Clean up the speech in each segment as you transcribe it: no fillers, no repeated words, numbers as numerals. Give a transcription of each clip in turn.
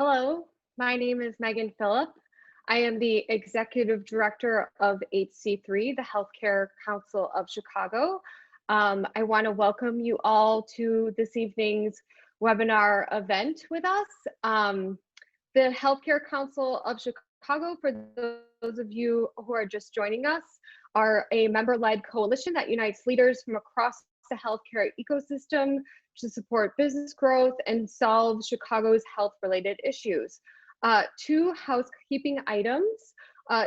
Hello, my name is Megan Phillip. I am the Executive Director of HC3, the Healthcare Council of Chicago. I want to welcome you all to this evening's webinar event with us. The Healthcare Council of Chicago, for those of you who are just joining us, are a member-led coalition that unites leaders from across the healthcare ecosystem to support business growth and solve Chicago's health-related issues. Two housekeeping items.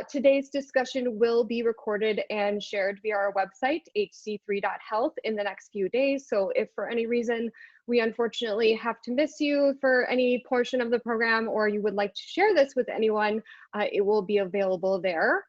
Today's discussion will be recorded and shared via our website, hc3.health, in the next few days. So if for any reason we unfortunately have to miss you for any portion of the program, or you would like to share this with anyone, it will be available there.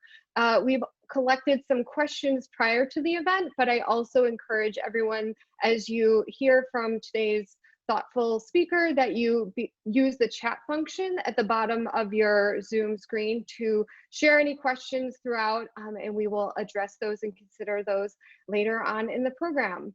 We've collected some questions prior to the event, but I also encourage everyone, as you hear from today's thoughtful speaker, that you use the chat function at the bottom of your Zoom screen to share any questions throughout, and we will address those and consider those later on in the program.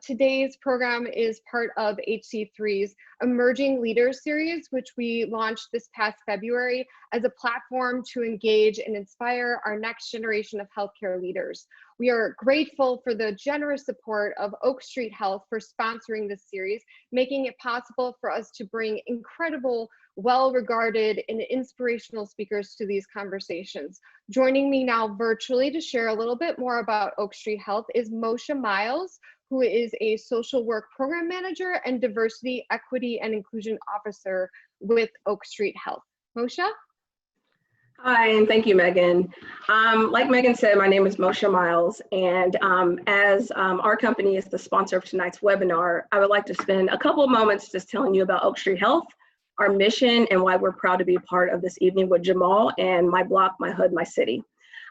Today's program is part of HC3's Emerging Leaders series, which we launched this past February as a platform to engage and inspire our next generation of healthcare leaders. We are grateful for the generous support of Oak Street Health for sponsoring this series, making it possible for us to bring incredible, well-regarded and inspirational speakers to these conversations. Joining me now virtually to share a little bit more about Oak Street Health is Moshe Miles, who is a social work program manager and diversity, equity, and inclusion officer with Oak Street Health. Moshe? Hi, and thank you, Megan. Like Megan said, my name is Moshe Miles, and as our company is the sponsor of tonight's webinar, I would like to spend a couple of moments just telling you about Oak Street Health, our mission, and why we're proud to be part of this evening with Jahmal and my block, my hood, my city.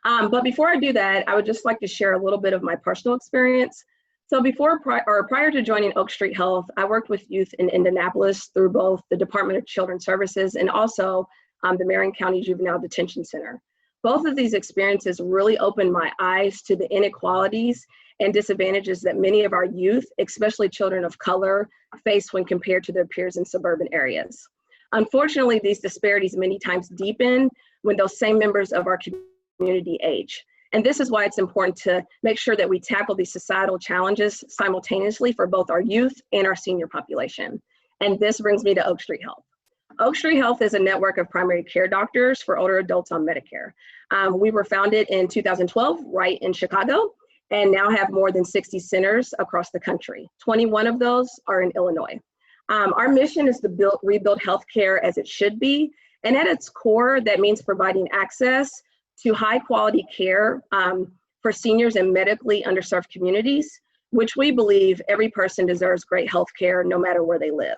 But before I do that, I would just like to share a little bit of my personal experience. So prior to joining Oak Street Health, I worked with youth in Indianapolis through both the Department of Children's Services and also the Marion County Juvenile Detention Center. Both of these experiences really opened my eyes to the inequalities and disadvantages that many of our youth, especially children of color, face when compared to their peers in suburban areas. Unfortunately, these disparities many times deepen when those same members of our community age. And this is why it's important to make sure that we tackle these societal challenges simultaneously for both our youth and our senior population. And this brings me to Oak Street Health. Oak Street Health is a network of primary care doctors for older adults on Medicare. We were founded in 2012 right in Chicago and now have more than 60 centers across the country. 21 of those are in Illinois. Our mission is to rebuild healthcare as it should be. And at its core, that means providing access to high quality care for seniors in medically underserved communities, which we believe every person deserves great health care no matter where they live.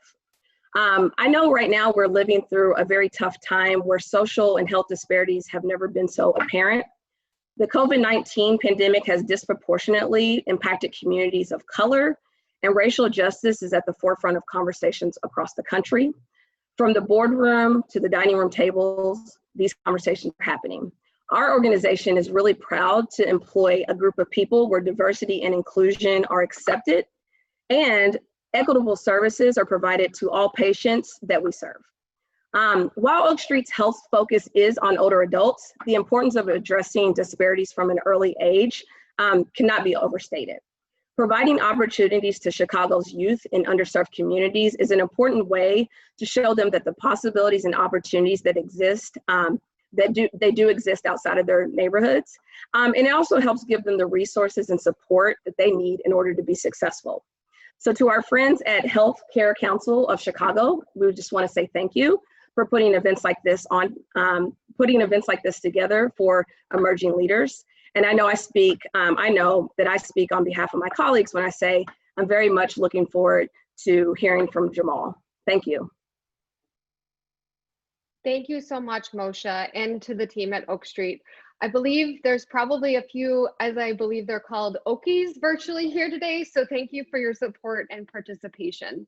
I know right now we're living through a very tough time where social and health disparities have never been so apparent. The COVID-19 pandemic has disproportionately impacted communities of color, and racial justice is at the forefront of conversations across the country. From the boardroom to the dining room tables, these conversations are happening. Our organization is really proud to employ a group of people where diversity and inclusion are accepted and equitable services are provided to all patients that we serve. While Oak Street's health focus is on older adults, the importance of addressing disparities from an early age cannot be overstated. Providing opportunities to Chicago's youth in underserved communities is an important way to show them that the possibilities and opportunities that exist they do exist outside of their neighborhoods. And it also helps give them the resources and support that they need in order to be successful. So to our friends at Healthcare Council of Chicago, we just want to say thank you for putting events like this together for emerging leaders. And I know that I speak on behalf of my colleagues when I say I'm very much looking forward to hearing from Jahmal. Thank you. Thank you so much, Moshe, and to the team at Oak Street. I believe there's probably a few, as I believe they're called, Okies virtually here today, so thank you for your support and participation.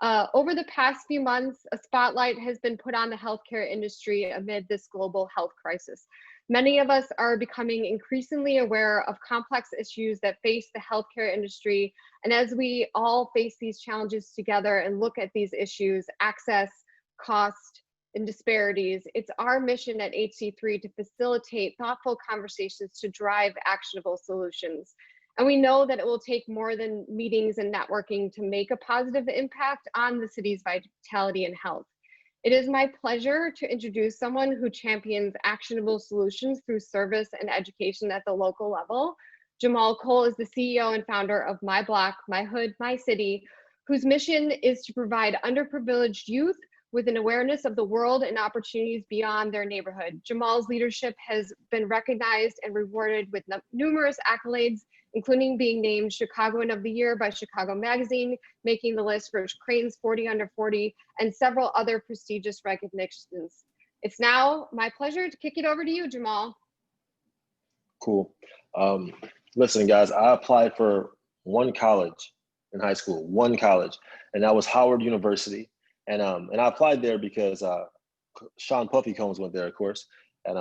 Over the past few months, a spotlight has been put on the healthcare industry amid this global health crisis. Many of us are becoming increasingly aware of complex issues that face the healthcare industry, and as we all face these challenges together and look at these issues, access, cost, and disparities. It's our mission at HC3 to facilitate thoughtful conversations to drive actionable solutions. And we know that it will take more than meetings and networking to make a positive impact on the city's vitality and health. It is my pleasure to introduce someone who champions actionable solutions through service and education at the local level. Jahmal Cole is the CEO and founder of My Block, My Hood, My City, whose mission is to provide underprivileged youth with an awareness of the world and opportunities beyond their neighborhood. Jahmal's leadership has been recognized and rewarded with numerous accolades, including being named Chicagoan of the Year by Chicago Magazine, making the list for Creighton's 40 Under 40, and several other prestigious recognitions. It's now my pleasure to kick it over to you, Jahmal. Cool. Listen, guys, I applied for one college in high school, one college, and that was Howard University. And I applied there because Sean Puffy Combs went there, of course. And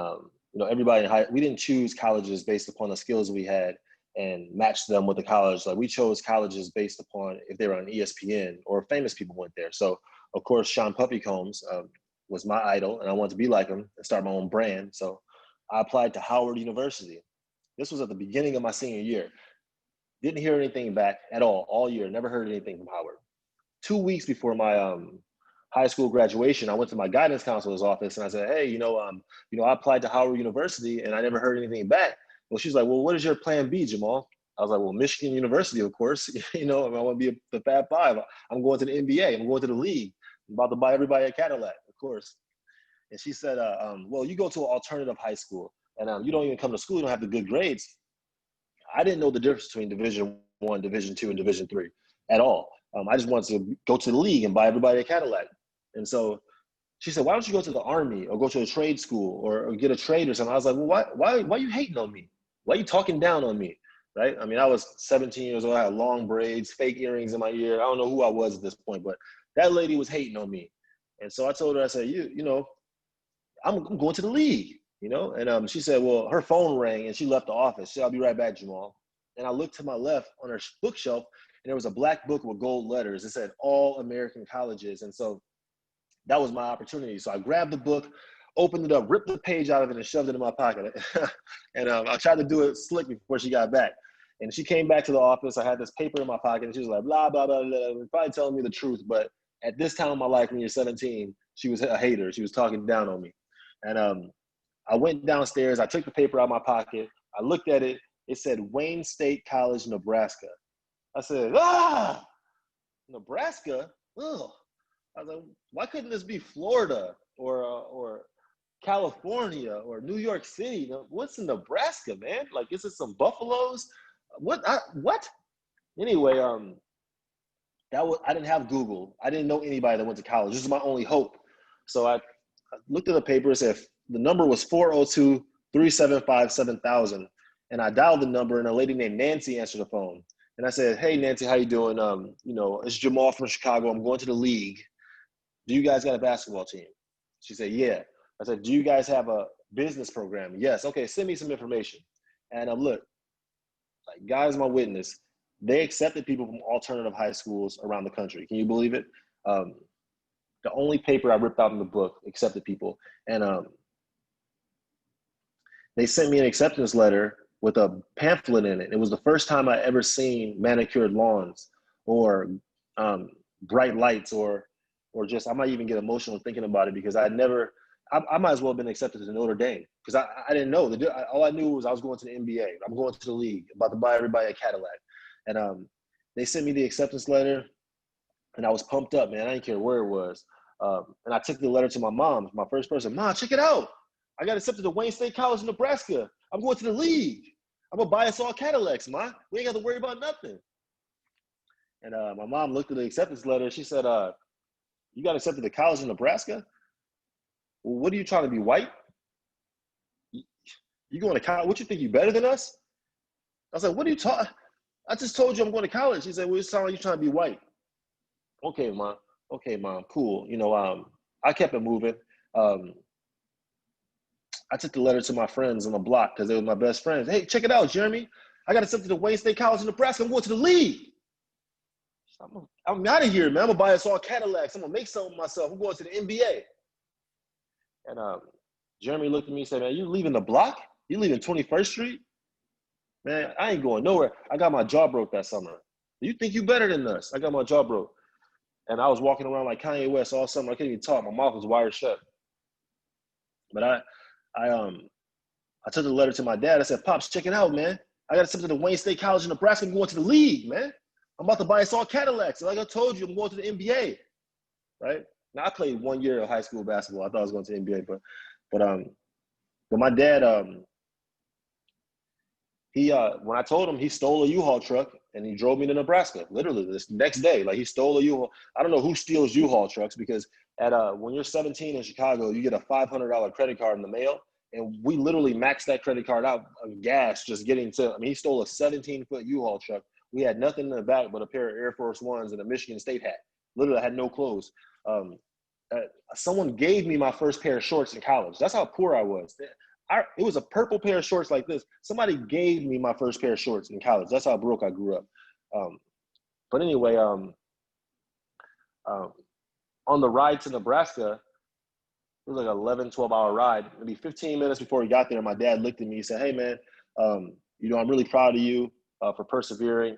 everybody we didn't choose colleges based upon the skills we had and match them with the college. Like, we chose colleges based upon if they were on ESPN or famous people went there. So of course, Sean Puffy Combs was my idol, and I wanted to be like him and start my own brand. So I applied to Howard University. This was at the beginning of my senior year. Didn't hear anything back at all year. Never heard anything from Howard. 2 weeks before my high school graduation, I went to my guidance counselor's office and I said, hey, I applied to Howard University and I never heard anything back. Well, she's like, well, what is your plan B, Jahmal? I was like, well, Michigan University, of course. I want to be the Fab Five. I'm going to the NBA. I'm going to the league. I'm about to buy everybody a Cadillac, of course. And she said, well, you go to an alternative high school and you don't even come to school. You don't have the good grades. I didn't know the difference between Division I, Division II, and Division III at all. I just wanted to go to the league and buy everybody a Cadillac. And so she said, why don't you go to the Army or go to a trade school or get a trade or something? I was like, well, why are you hating on me? Why are you talking down on me, right? I mean, I was 17 years old. I had long braids, fake earrings in my ear. I don't know who I was at this point, but that lady was hating on me. And so I told her, I said, I'm going to the league, And she said, well, her phone rang and she left the office. She said, I'll be right back, Jahmal. And I looked to my left on her bookshelf and there was a black book with gold letters. It said All American Colleges. And so that was my opportunity. So I grabbed the book, opened it up, ripped the page out of it and shoved it in my pocket. And I tried to do it slick before she got back. And she came back to the office. I had this paper in my pocket and she was like, blah, blah, blah, blah. Probably telling me the truth. But at this time of my life, when you're 17, she was a hater. She was talking down on me. And I went downstairs. I took the paper out of my pocket. I looked at it. It said Wayne State College, Nebraska. I said, Nebraska? Ugh. I was like, why couldn't this be Florida or California or New York City? What's in Nebraska, man? Like, is it some buffaloes? What? Anyway, I didn't have Google. I didn't know anybody that went to college. This is my only hope. So I looked at the paper and said the number was 402-375-7000. And I dialed the number and a lady named Nancy answered the phone. And I said, hey, Nancy, how you doing? It's Jahmal from Chicago. I'm going to the league. Do you guys got a basketball team? She said, yeah. I said, do you guys have a business program? Yes. Okay, send me some information. And look, like, God is my witness. They accepted people from alternative high schools around the country. Can you believe it? The only paper I ripped out in the book accepted people. And they sent me an acceptance letter with a pamphlet in it. It was the first time I ever seen manicured lawns or bright lights or just, I might even get emotional thinking about it because I might as well have been accepted to Notre Dame because I didn't know. All I knew was I was going to the NBA. I'm going to the league, about to buy everybody a Cadillac. And they sent me the acceptance letter and I was pumped up, man. I didn't care where it was. And I took the letter to my mom, my first person. Mom, check it out. I got accepted to Wayne State College in Nebraska. I'm going to the league. I'm going to buy us all Cadillacs, Ma. We ain't got to worry about nothing. And my mom looked at the acceptance letter. She said, you got accepted to college in Nebraska? Well, what are you trying to be, white? You going to college? What, you think you better than us? I was like, what are you talking? I just told you I'm going to college. She said, well, it sounds like you're trying to be white. Okay, Mom. Okay, Mom. Cool. I kept it moving. I took the letter to my friends on the block because they were my best friends. Hey, check it out, Jeremy. I got accepted to Wayne State College in Nebraska. I'm going to the league. I'm out of here, man. I'm going to buy us all Cadillacs. I'm going to make something of myself. I'm going to the NBA. And Jeremy looked at me and said, man, you leaving the block? You leaving 21st Street? Man, I ain't going nowhere. I got my jaw broke that summer. You think you better than us? I got my jaw broke. And I was walking around like Kanye West all summer. I couldn't even talk. My mouth was wired shut. But I took the letter to my dad. I said, Pops, check it out, man. I got accepted to Wayne State College in Nebraska. I'm going to the league, man. I'm about to buy us all Cadillacs. Like I told you, I'm going to the NBA, right? Now I played 1 year of high school basketball. I thought I was going to the NBA, but my dad, when I told him, he stole a U-Haul truck and he drove me to Nebraska. Literally this next day, like he stole a U-Haul. I don't know who steals U-Haul trucks because when you're 17 in Chicago, you get a $500 credit card in the mail. And we literally maxed that credit card out of gas just getting to, he stole a 17-foot U-Haul truck. We had nothing in the back but a pair of Air Force Ones and a Michigan State hat. Literally, I had no clothes. Someone gave me my first pair of shorts in college. That's how poor I was. It was a purple pair of shorts like this. Somebody gave me my first pair of shorts in college. That's how broke I grew up. But anyway, on the ride to Nebraska, it was like an 11, 12-hour ride. Maybe 15 minutes before we got there, my dad looked at me and said, hey, man, I'm really proud of you for persevering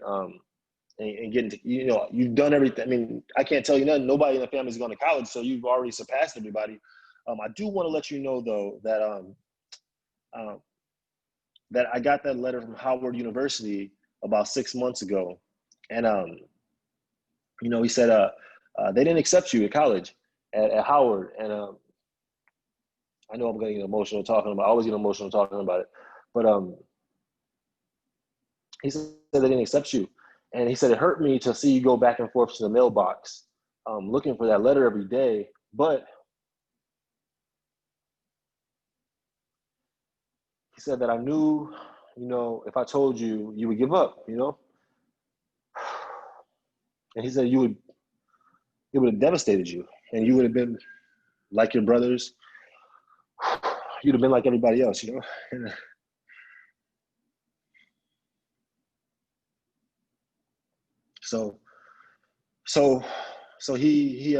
and getting to, you've done everything. I can't tell you nothing. Nobody in the family is going to college, so you've already surpassed everybody. I do want to let you know, though, that I got that letter from Howard University about 6 months ago. And, he said they didn't accept you at college at Howard. And I know I'm going to get emotional talking about it. I always get emotional talking about it. But he said they didn't accept you. And he said it hurt me to see you go back and forth to the mailbox looking for that letter every day. But he said that I knew, if I told you, you would give up, And he said it would have devastated you. And you would have been like your brothers. You'd have been like everybody else, And, So he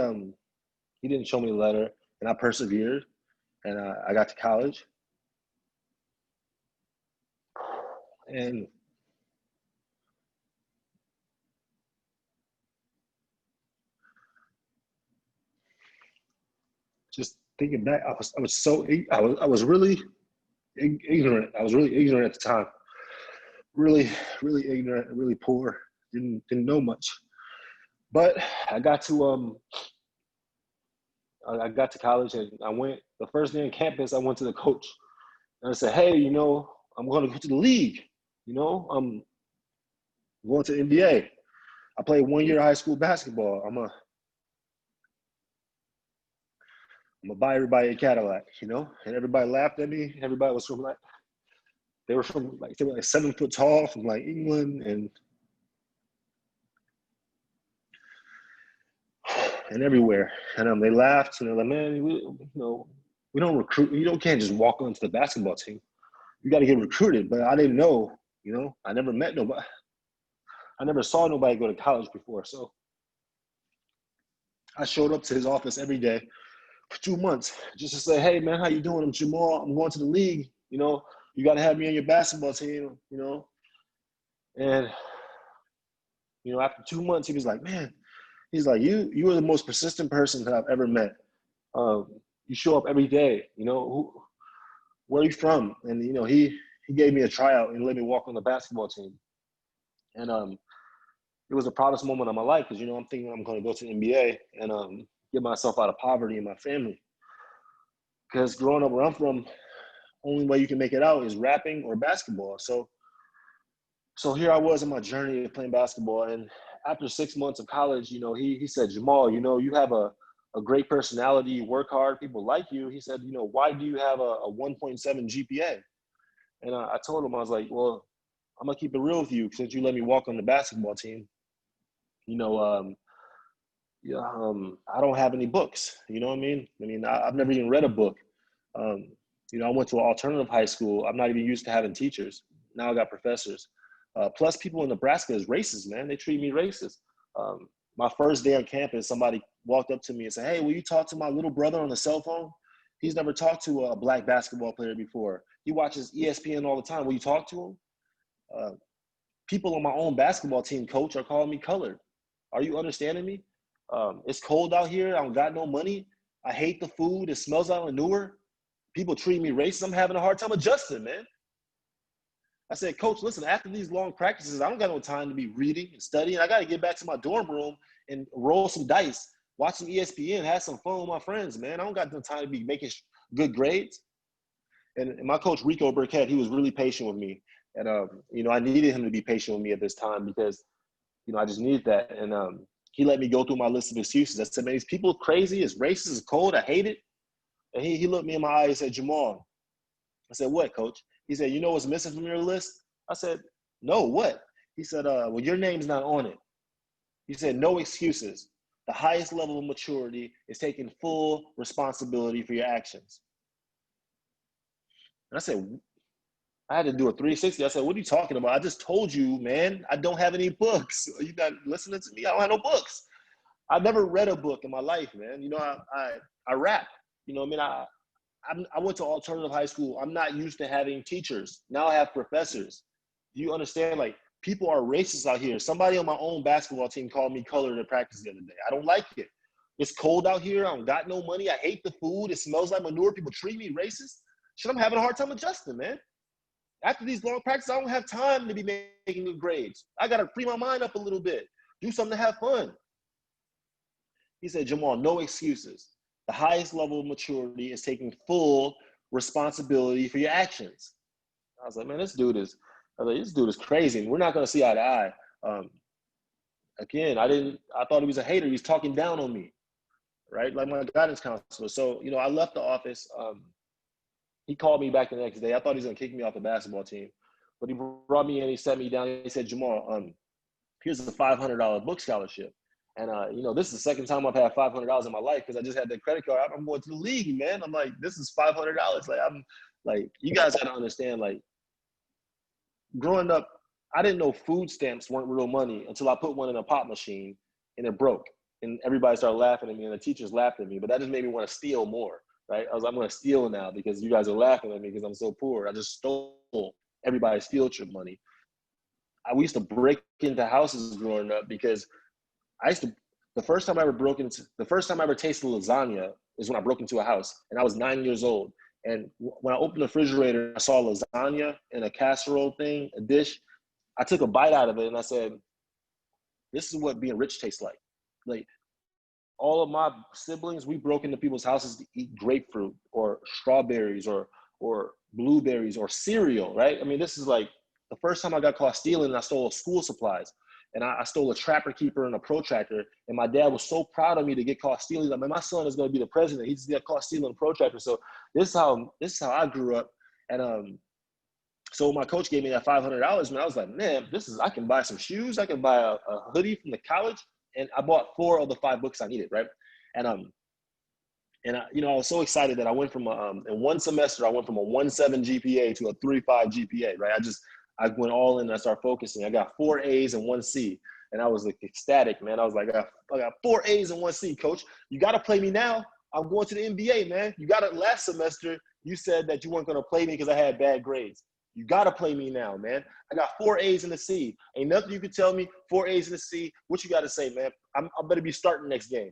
didn't show me the letter, and I persevered, and I got to college, and just thinking back, I was really ignorant. I was really ignorant at the time, really, really ignorant, really poor. Didn't know much, but I got to college, and I went the first day on campus. I went to the coach, and I said, "Hey, I'm going to go to the league. I'm going to the NBA. I played 1 year of high school basketball. I'm gonna buy everybody a Cadillac, And everybody laughed at me. Everybody was from they were 7 foot tall from England and everywhere. And they laughed and they're like, man, we don't recruit. You can't just walk onto the basketball team. You got to get recruited. But I didn't know, I never met nobody. I never saw nobody go to college before. So I showed up to his office every day for 2 months just to say, hey, man, how you doing? I'm Jahmal. I'm going to the league. You got to have me on your basketball team, And, after 2 months, he was like, man, he's like, you are the most persistent person that I've ever met. You show up every day, where are you from? And, he gave me a tryout and let me walk on the basketball team. And it was the proudest moment of my life because, I'm thinking I'm going to go to the NBA and get myself out of poverty in my family. Because growing up where I'm from, only way you can make it out is rapping or basketball. So here I was in my journey of playing basketball. And after 6 months of college, he said, Jahmal, you have a great personality, you work hard, people like you. He said, why do you have a 1.7 GPA? And I told him, I was like, well, I'm gonna keep it real with you since you let me walk on the basketball team. I don't have any books. You know what I mean? I've never even read a book. I went to an alternative high school. I'm not even used to having teachers. Now I got professors. Plus, people in Nebraska is racist, man. They treat me racist. My first day on campus, somebody walked up to me and said, hey, will you talk to my little brother on the cell phone? He's never talked to a black basketball player before. He watches ESPN all the time. Will you talk to him? People on my own basketball team, coach, are calling me colored. Are you understanding me? It's cold out here. I don't got no money. I hate the food. It smells like manure. People treat me racist. I'm having a hard time adjusting, man. I said, Coach, listen, after these long practices, I don't got no time to be reading and studying. I got to get back to my dorm room and roll some dice, watch some ESPN, have some fun with my friends, man. I don't got no time to be making good grades. And my coach, Rico Burkett, he was really patient with me. And, I needed him to be patient with me at this time because, I just needed that. And he let me go through my list of excuses. I said, man, these people are crazy. It's racist. It's cold. I hate it. And he looked me in my eye and said, Jamal. I said, what, coach? He said, you know what's missing from your list? I said, no, what? He said, well, your name's not on it. He said, no excuses. The highest level of maturity is taking full responsibility for your actions. And I said, I had to do a 360. I said, what are you talking about? I just told you, man, I don't have any books. Are you not listening to me? I don't have no books. I never read a book in my life, man. I rap. I went to alternative high school. I'm not used to having teachers. Now I have professors. Do you understand? Like, people are racist out here. Somebody on my own basketball team called me colored at practice the other day. I don't like it. It's cold out here. I don't got no money. I hate the food. It smells like manure. People treat me racist. Shit, I'm having a hard time adjusting, man. After these long practices, I don't have time to be making good grades. I got to free my mind up a little bit. Do something to have fun. He said, Jamal, no excuses. The highest level of maturity is taking full responsibility for your actions. I was like, man, this dude is crazy. And we're not going to see eye to eye. I thought he was a hater. He was talking down on me, right? Like my guidance counselor. So, I left the office. He called me back the next day. I thought he was going to kick me off the basketball team. But he brought me in, he sat me down, he said, Jamal, here's a $500 book scholarship. And, this is the second time I've had $500 in my life because I just had that credit card. I'm going to the league, man. I'm like, this is $500. You guys got to understand, growing up, I didn't know food stamps weren't real money until I put one in a pop machine and it broke. And everybody started laughing at me and the teachers laughed at me. But that just made me want to steal more, right? I was like, I'm going to steal now because you guys are laughing at me because I'm so poor. I just stole everybody's field trip money. We used to break into houses growing up because the first time I ever tasted lasagna is when I broke into a house and I was 9 years old. And when I opened the refrigerator, I saw lasagna in a casserole thing, a dish. I took a bite out of it and I said, this is what being rich tastes like. Like, all of my siblings, we broke into people's houses to eat grapefruit or strawberries or blueberries or cereal, right? I mean, this is like the first time I got caught stealing and I stole school supplies. And I stole a trapper keeper and a protractor. And my dad was so proud of me to get caught stealing. Like, man, my son is going to be the president. He just got caught stealing a protractor. So this is how I grew up. And so my coach gave me that $500, man. I was like, man, I can buy some shoes. I can buy a hoodie from the college. And I bought 4 of the 5 books I needed, right? And I was so excited that I went from in one semester, I went from a 1.7 GPA to a 3.5 GPA, right? I went all in and I started focusing. I got 4 A's and 1 C. And I was like ecstatic, man. I was like, I got 4 A's and 1 C, coach. You got to play me now. I'm going to the NBA, man. Last semester, you said that you weren't going to play me because I had bad grades. You got to play me now, man. I got 4 A's and a C. Ain't nothing you could tell me. 4 A's and a C. What you got to say, man? I better be starting next game.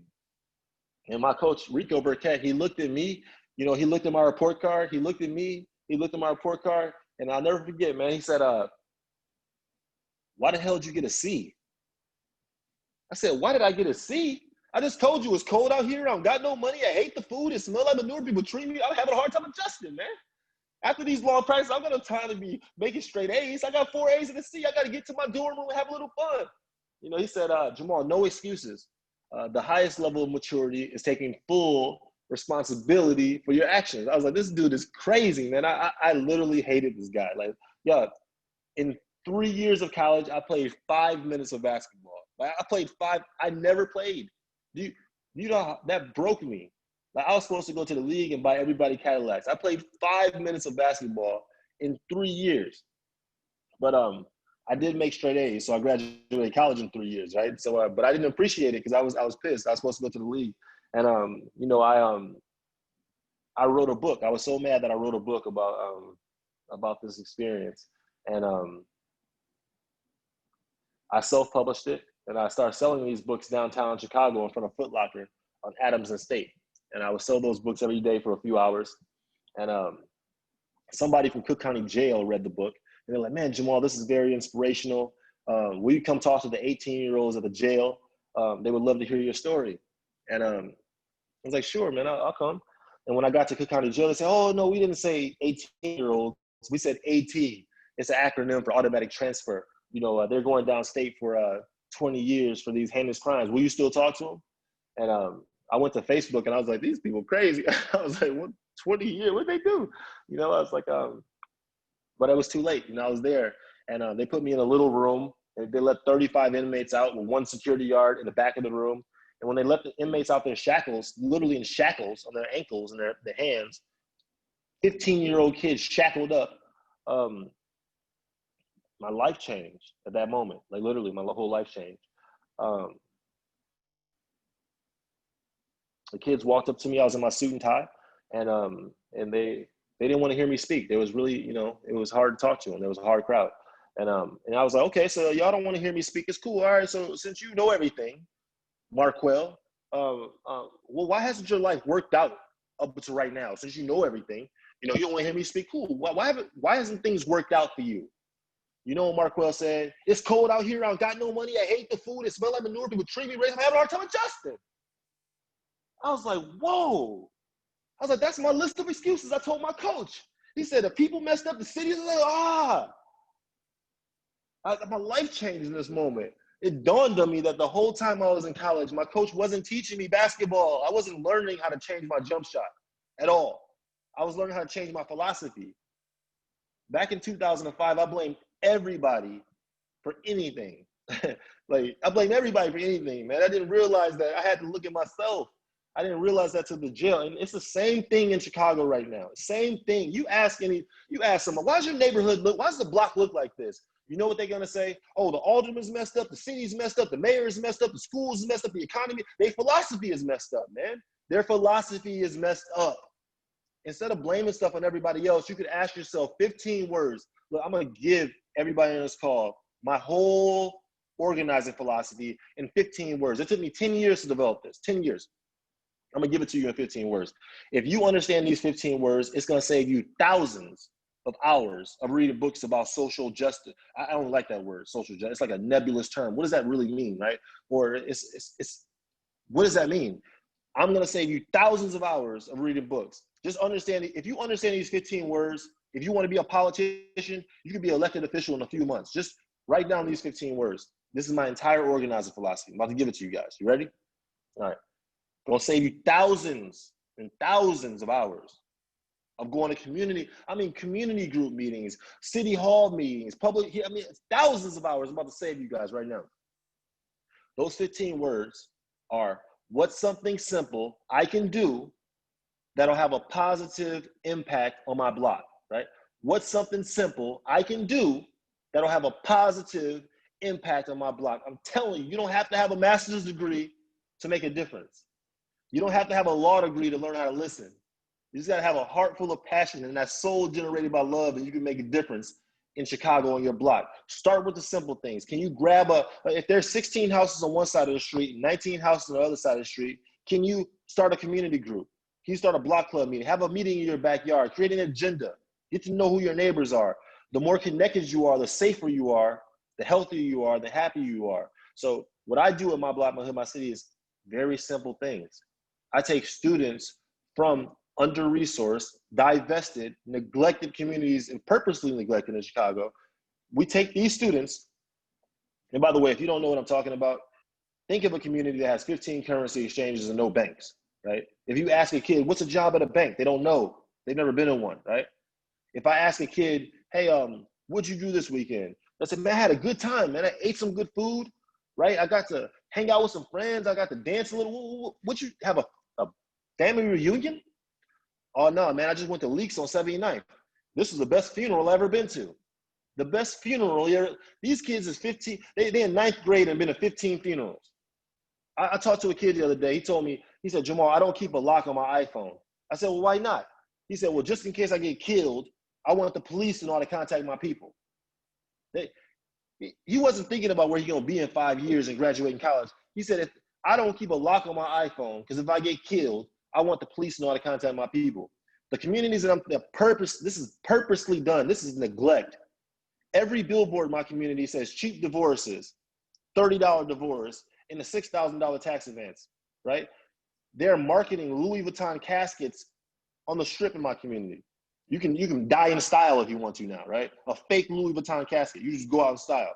And my coach, Rico Burkett, he looked at me. He looked at my report card. He looked at me. He looked at my report card. And I'll never forget, man. He said, why the hell did you get a C? I said, why did I get a C? I just told you it's cold out here. I don't got no money. I hate the food. It smells like manure. People treat me. I'm having a hard time adjusting, man. After these long practices, I'm going to time to be making straight A's. I got 4 A's and a C. I got to get to my dorm room and have a little fun. He said, Jamal, no excuses. The highest level of maturity is taking full responsibility for your actions. I was like, this dude is crazy, man. I literally hated this guy. Like, in 3 years of college, I played 5 minutes of basketball. Like, I played 5. I never played. You know, that broke me. Like, I was supposed to go to the league and buy everybody Cadillacs. I played 5 minutes of basketball in 3 years. But I did make straight A's, so I graduated college in 3 years, right? So, but I didn't appreciate it because I was pissed. I was supposed to go to the league, and I wrote a book. I was so mad that I wrote a book about this experience. And I self-published it, and I started selling these books downtown Chicago in front of Foot Locker on Adams and State. And I would sell those books every day for a few hours. And somebody from Cook County Jail read the book, and they're like, man, Jahmal, this is very inspirational. Will you come talk to the 18-year-olds at the jail? They would love to hear your story. And I was like, sure, man, I'll come. And when I got to Cook County Jail, they said, oh, no, we didn't say 18-year-olds. We said AT. It's an acronym for automatic transfer. You know, they're going downstate for 20 years for these heinous crimes. Will you still talk to them? And I went to Facebook, and I was like, these people crazy. I was like, what, 20 years? What'd they do? You know, I was like, but it was too late. You know, I was there, and they put me in a little room, and they let 35 inmates out with one security guard in the back of the room. And when they let the inmates out their shackles, literally in shackles on their ankles and their hands, 15-year-old kids shackled up, my life changed at that moment. Like literally, my whole life changed. The kids walked up to me. I was in my suit and tie, and they didn't want to hear me speak. There was really, you know, it was hard to talk to them. There was a hard crowd, and I was like, okay, so y'all don't want to hear me speak. It's cool. All right. So since you know everything, Marquel, well, why hasn't your life worked out up to right now? Since you know everything, you know, you don't want to hear me speak. Cool. Why hasn't things worked out for you? You know what Marquel said? It's cold out here. I don't got no money. I hate the food. It smells like manure. People treat me racist. I'm having a hard time adjusting. I was like, whoa. I was like, that's my list of excuses. I told my coach. He said, the people messed up the city. I was like, my life changed in this moment. It dawned on me that the whole time I was in college, my coach wasn't teaching me basketball. I wasn't learning how to change my jump shot at all. I was learning how to change my philosophy. Back in 2005, I blamed everybody for anything. Like, I blamed everybody for anything, man. I didn't realize that I had to look at myself. I didn't realize that to the jail. And it's the same thing in Chicago right now. Same thing. You ask someone, why does your neighborhood look, why does the block look like this? You know what they're gonna say? Oh, the alderman's messed up, the city's messed up, the mayor's messed up, the school's messed up, the economy. Their philosophy is messed up, man. Their philosophy is messed up. Instead of blaming stuff on everybody else, you could ask yourself 15 words. Look, I'm gonna give everybody on this call my whole organizing philosophy in 15 words. It took me 10 years to develop this, 10 years. I'm gonna give it to you in 15 words. If you understand these 15 words, it's gonna save you thousands of hours of reading books about social justice. I don't like that word, social justice. It's like a nebulous term. What does that really mean, right? Or what does that mean? I'm gonna save you thousands of hours of reading books. Just understand, if you understand these 15 words, if you wanna be a politician, you can be an elected official in a few months. Just write down these 15 words. This is my entire organizing philosophy. I'm about to give it to you guys. You ready? All right. Gonna save you thousands and thousands of hours of going to community group meetings, city hall meetings, it's thousands of hours I'm about to save you guys right now. Those 15 words are, what's something simple I can do that'll have a positive impact on my block, right? What's something simple I can do that'll have a positive impact on my block? I'm telling you, you don't have to have a master's degree to make a difference. You don't have to have a law degree to learn how to listen. You just gotta have a heart full of passion and that soul generated by love, and you can make a difference in Chicago on your block. Start with the simple things. Can you grab if there's 16 houses on one side of the street and 19 houses on the other side of the street, can you start a community group? Can you start a block club meeting? Have a meeting in your backyard, create an agenda. Get to know who your neighbors are. The more connected you are, the safer you are, the healthier you are, the happier you are. So what I do in my block, my hood, my city is very simple things. I take students from under-resourced, divested, neglected communities, and purposely neglected in Chicago. We take these students, and by the way, if you don't know what I'm talking about, think of a community that has 15 currency exchanges and no banks, right? If you ask a kid, what's a job at a bank? They don't know. They've never been in one, right? If I ask a kid, hey, what'd you do this weekend? They say, man, I had a good time, man. I ate some good food, right? I got to hang out with some friends. I got to dance a little. Would you have a family reunion? Oh, no, man, I just went to Leaks on 79th. This was the best funeral I've ever been to. The best funeral. These kids is 15. They're in 9th grade and been to 15 funerals. I talked to a kid the other day. He told me, he said, Jahmal, I don't keep a lock on my iPhone. I said, well, why not? He said, well, just in case I get killed, I want the police to know how to contact my people. He wasn't thinking about where he's going to be in 5 years and graduating college. He said, if I don't keep a lock on my iPhone, because if I get killed, I want the police to know how to contact my people. The communities this is purposely done. This is neglect. Every billboard in my community says cheap divorces, $30 divorce, and a $6,000 tax advance, right? They're marketing Louis Vuitton caskets on the strip in my community. You can die in style if you want to now, right? A fake Louis Vuitton casket. You just go out in style.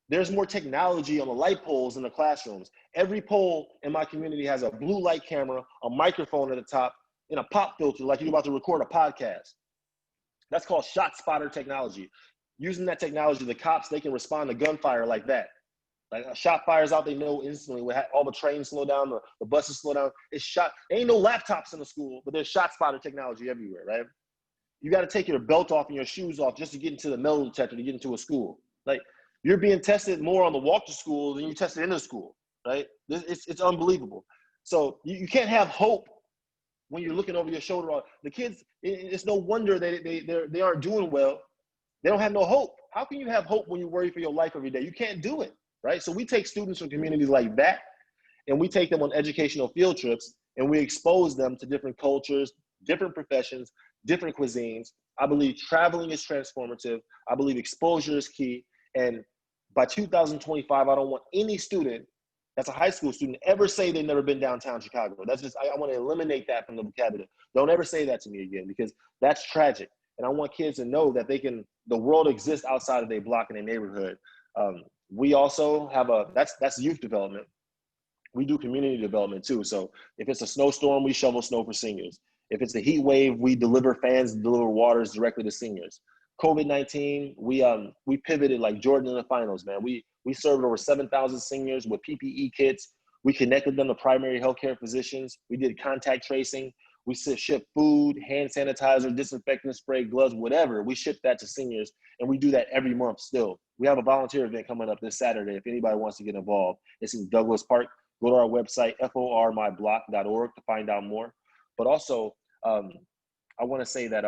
There's more technology on the light poles in the classrooms. Every pole in my community has a blue light camera, a microphone at the top, and a pop filter like you're about to record a podcast. That's called shot spotter technology. Using that technology, the cops, they can respond to gunfire like that. Like a shot fires out, they know instantly. All the trains slow down, the buses slow down. It's shot. There ain't no laptops in the school, but there's shot spotter technology everywhere, right? You got to take your belt off and your shoes off just to get into the metal detector to get into a school. Like, you're being tested more on the walk to school than you tested in the school, right? It's unbelievable. So you can't have hope when you're looking over your shoulder. The kids, it's no wonder they aren't doing well. They don't have no hope. How can you have hope when you worry for your life every day? You can't do it, right? So we take students from communities like that, and we take them on educational field trips, and we expose them to different cultures, different professions, different cuisines. I believe traveling is transformative. I believe exposure is key. And by 2025, I don't want any student that's a high school student ever say they've never been downtown Chicago. That's just, I want to eliminate that from the vocabulary. Don't ever say that to me again, because that's tragic. And I want kids to know that the world exists outside of their block and their neighborhood. We also have that's youth development. We do community development too. So if it's a snowstorm, we shovel snow for seniors. If it's a heat wave, we deliver fans, deliver waters directly to seniors. COVID-19, we pivoted like Jordan in the finals, man. We served over 7,000 seniors with PPE kits. We connected them to primary healthcare physicians. We did contact tracing. We shipped food, hand sanitizer, disinfectant spray, gloves, whatever. We ship that to seniors, and we do that every month still. We have a volunteer event coming up this Saturday if anybody wants to get involved. It's in Douglas Park. Go to our website, formyblock.org, to find out more. But also, I want to say that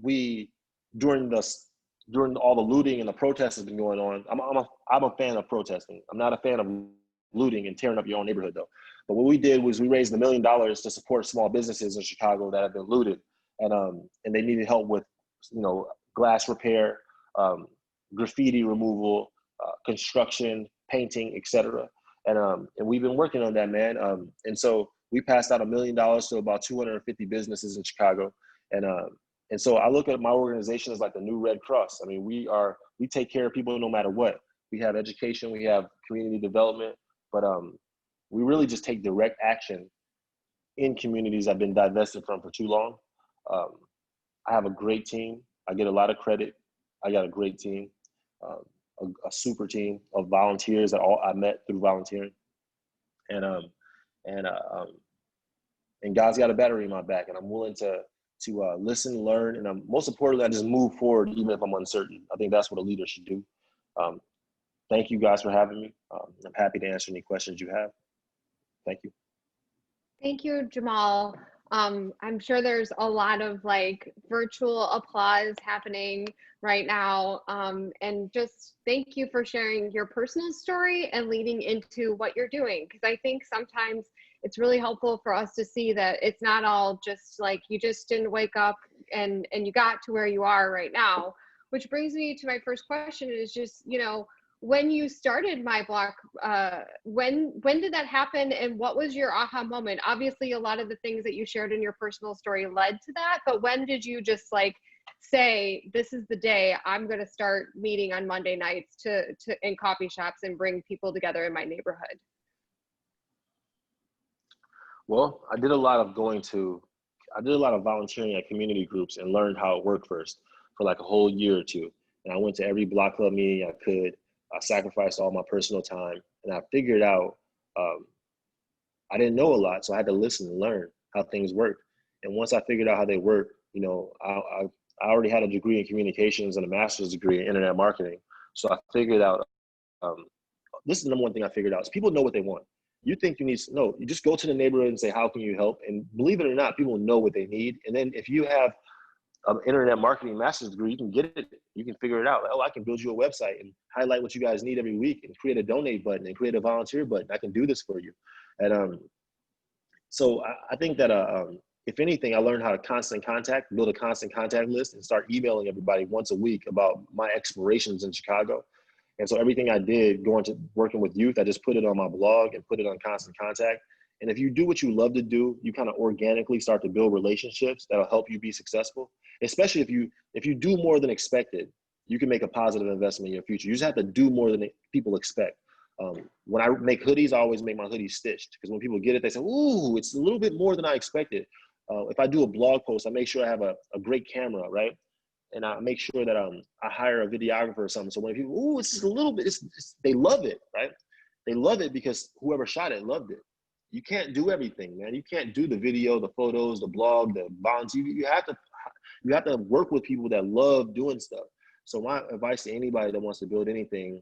we, during all the looting and the protests that's been going on, I'm a fan of protesting. I'm not a fan of looting and tearing up your own neighborhood though. But what we did was we raised $1 million to support small businesses in Chicago that have been looted, and they needed help with, glass repair, graffiti removal, construction, painting, etc. And we've been working on that, man. And so we passed out $1 million to about 250 businesses in Chicago, and so I look at my organization as like the new Red Cross. I mean, we take care of people no matter what. We have education, we have community development, but we really just take direct action in communities I've been divested from for too long. I have a great team. I get a lot of credit. I got a great team, a super team of volunteers that I met through volunteering, and God's got a battery in my back, and I'm willing to listen, learn, and most importantly, I just move forward even if I'm uncertain. I think that's what a leader should do. Thank you guys for having me. I'm happy to answer any questions you have. Thank you. Thank you, Jahmal. I'm sure there's a lot of virtual applause happening right now. And just thank you for sharing your personal story and leading into what you're doing. Because I think sometimes it's really helpful for us to see that it's not all just you just didn't wake up and you got to where you are right now. Which brings me to my first question is just, when you started My Block, when did that happen, and what was your aha moment? Obviously, a lot of the things that you shared in your personal story led to that, but when did you just say, this is the day I'm going to start meeting on Monday nights in coffee shops and bring people together in my neighborhood? Well, I did a lot of volunteering at community groups and learned how it worked first for a whole year or two. And I went to every block club meeting I could. I sacrificed all my personal time, and I figured out I didn't know a lot, so I had to listen and learn how things work. And once I figured out how they work, I already had a degree in communications and a master's degree in internet marketing. So I figured out, this is the number one thing I figured out, is people know what they want. you think you need, no, you just go to the neighborhood and say, how can you help? And believe it or not, people know what they need. And then if you have an internet marketing master's degree, you can get it, you can figure it out. Like, oh, I can build you a website and highlight what you guys need every week and create a donate button and create a volunteer button. I can do this for you. And so I think that if anything, I learned how to build a constant contact list and start emailing everybody once a week about my explorations in Chicago. And so everything I did going to working with youth, I just put it on my blog and put it on Constant Contact. And if you do what you love to do, you kind of organically start to build relationships that'll help you be successful. Especially if you do more than expected, you can make a positive investment in your future. You just have to do more than people expect. When I make hoodies, I always make my hoodies stitched, because when people get it, they say, ooh, it's a little bit more than I expected. If I do a blog post, I make sure I have a great camera, right? And I make sure that I hire a videographer or something. So when people, ooh, it's just a little bit, they love it, right? They love it because whoever shot it loved it. You can't do everything, man. You can't do the video, the photos, the blog, the bonds. You have to work with people that love doing stuff. So my advice to anybody that wants to build anything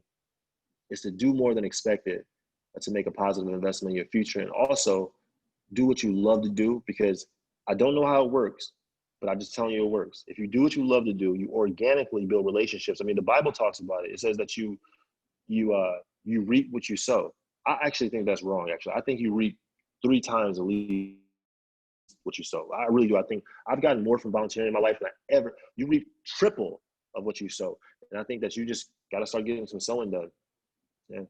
is to do more than expected, to make a positive investment in your future. And also do what you love to do, because I don't know how it works, but I'm just telling you it works. If you do what you love to do, you organically build relationships. I mean, the Bible talks about it. It says that you reap what you sow. I actually think that's wrong, actually. I think you reap 3 times at least what you sow. I really do. I think I've gotten more from volunteering in my life than I ever. You reap triple of what you sow. And I think that you just got to start getting some sowing done. Yeah.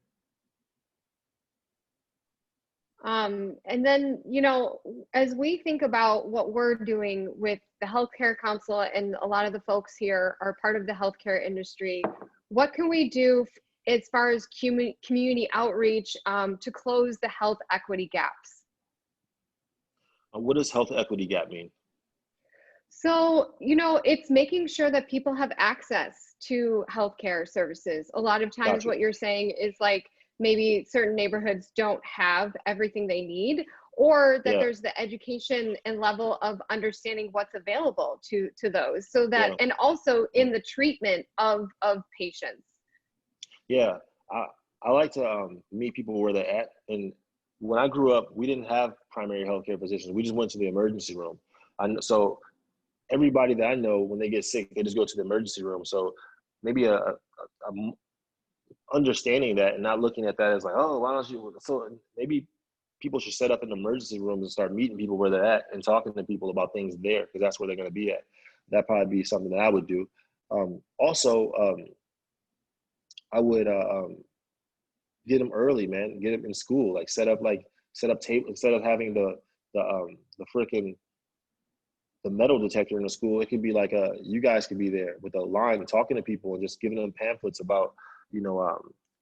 And then, as we think about what we're doing with the Healthcare Council, and a lot of the folks here are part of the healthcare industry, what can we do as far as community outreach to close the health equity gaps? What does health equity gap mean? So, it's making sure that people have access to healthcare services. A lot of times Gotcha. what you're saying is like, maybe certain neighborhoods don't have everything they need, or that there's the education and level of understanding what's available to those, so that, and also in the treatment of patients. Yeah, I like to meet people where they're at. And when I grew up, we didn't have primary healthcare physicians. We just went to the emergency room. So everybody that I know, when they get sick, they just go to the emergency room. So maybe a understanding that and not looking at that as like, oh, why don't you? So maybe people should set up an emergency room and start meeting people where they're at and talking to people about things there, because that's where they're going to be at. That'd probably be something that I would do. Also, I would get them early, man. Get them in school. Like set up table, instead of having the freaking the metal detector in the school. It could be like you guys could be there with a line talking to people and just giving them pamphlets about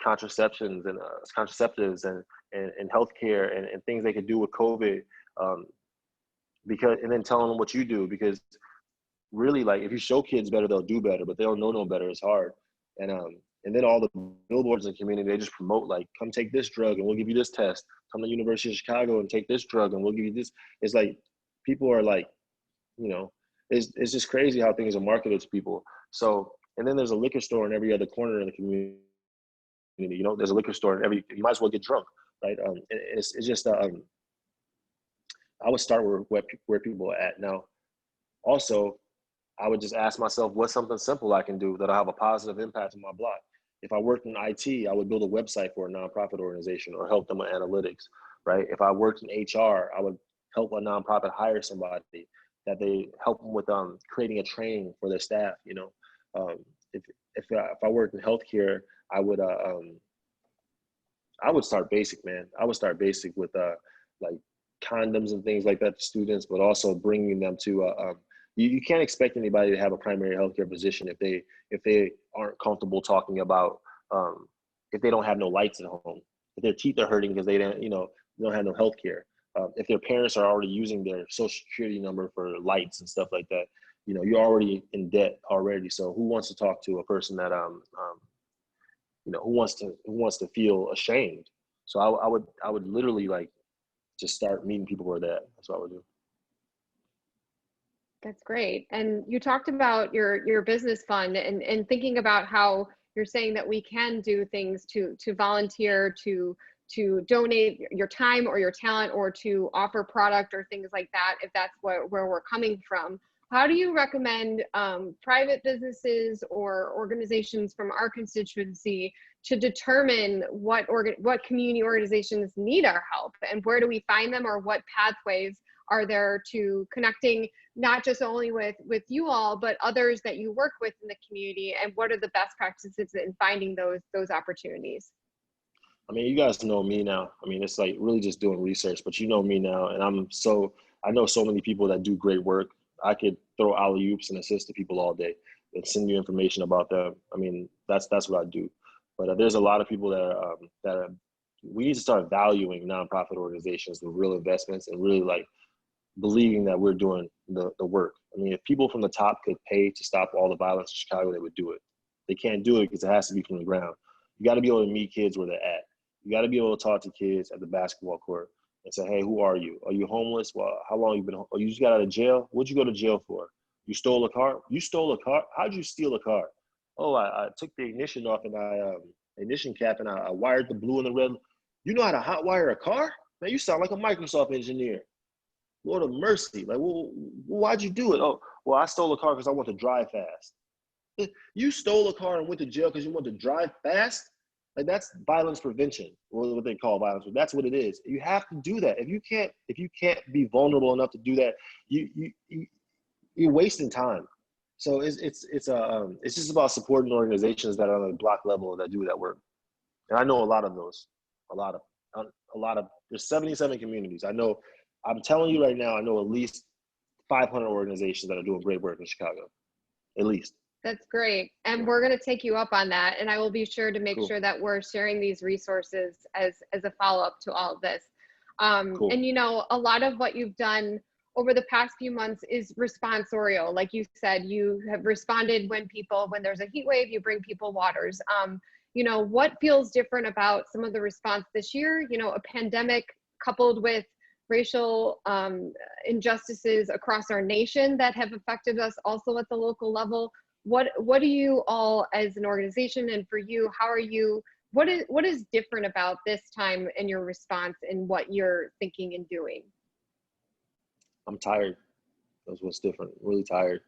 contraceptions and contraceptives and healthcare and things they could do with COVID, and then telling them what you do, because really, like, if you show kids better, they'll do better, but they don't know no better. It's hard. And then all the billboards in the community, they just promote, like, come take this drug and we'll give you this test. Come to University of Chicago and take this drug and we'll give you this. It's like, people are like, it's just crazy how things are marketed to people. So, and then there's a liquor store in every other corner in the community. There's a liquor store in you might as well get drunk, right? It's just, I would start where people are at. Now, also, I would just ask myself, what's something simple I can do that'll have a positive impact on my block? If I worked in IT, I would build a website for a nonprofit organization or help them with analytics, right? If I worked in HR, I would help a nonprofit hire somebody that they help them with creating a training for their staff. If I worked in healthcare, I would start basic, man. I would start basic with like condoms and things like that to students, but also bringing them to you can't expect anybody to have a primary healthcare physician if they aren't comfortable talking about if they don't have no lights at home, if their teeth are hurting because they don't have no healthcare, if their parents are already using their social security number for lights and stuff like that. You're already in debt already. So who wants to talk to a person that who wants to feel ashamed? So I would literally like just start meeting people where they're at. That's what I would do. That's great. And you talked about your business fund and thinking about how you're saying that we can do things to volunteer, to to donate your time or your talent or to offer product or things like that, if that's where we're coming from. How do you recommend private businesses or organizations from our constituency to determine what community organizations need our help, and where do we find them, or what pathways are there to connecting not just only with you all, but others that you work with in the community, and what are the best practices in finding those opportunities? I mean, you guys know me now. I mean, it's like really just doing research, but you know me now, and I know so many people that do great work. I could throw alley-oops and assist to people all day and send you information about them. I mean, that's what I do. But there's a lot of people we need to start valuing nonprofit organizations with real investments and really like believing that we're doing the work. I mean, if people from the top could pay to stop all the violence in Chicago, they would do it. They can't do it because it has to be from the ground. You got to be able to meet kids where they're at. You got to be able to talk to kids at the basketball court and say, hey, who are you? Are you homeless? Well, how long you been home? Oh, you just got out of jail? What'd you go to jail for? You stole a car? You stole a car? How'd you steal a car? Oh, I took the ignition off and ignition cap and I wired the blue and the red. You know how to hot wire a car? Man, you sound like a Microsoft engineer. Lord of mercy. Like, well, why'd you do it? Oh, well, I stole a car because I want to drive fast. You stole a car and went to jail because you want to drive fast? Like, that's violence prevention, or what they call violence. That's what it is. You have to do that. If you can't be vulnerable enough to do that, you're wasting time. So it's just about supporting organizations that are on the block level that do that work. And I know a lot of those, a lot of. There's 77 communities. I'm telling you right now, I know at least 500 organizations that are doing great work in Chicago, at least. That's great. And we're going to take you up on that. And I will be sure to make sure that we're sharing these resources as a follow-up to all of this. Cool. And, you know, a lot of what you've done over the past few months is responsorial. Like you said, you have responded when there's a heat wave, you bring people waters. You know, what feels different about some of the response this year? You know, a pandemic coupled with racial injustices across our nation that have affected us also at the local level. What do you all as an organization, and for you, what is different about this time in your response and what you're thinking and doing? I'm tired. That's what's different. I'm really tired.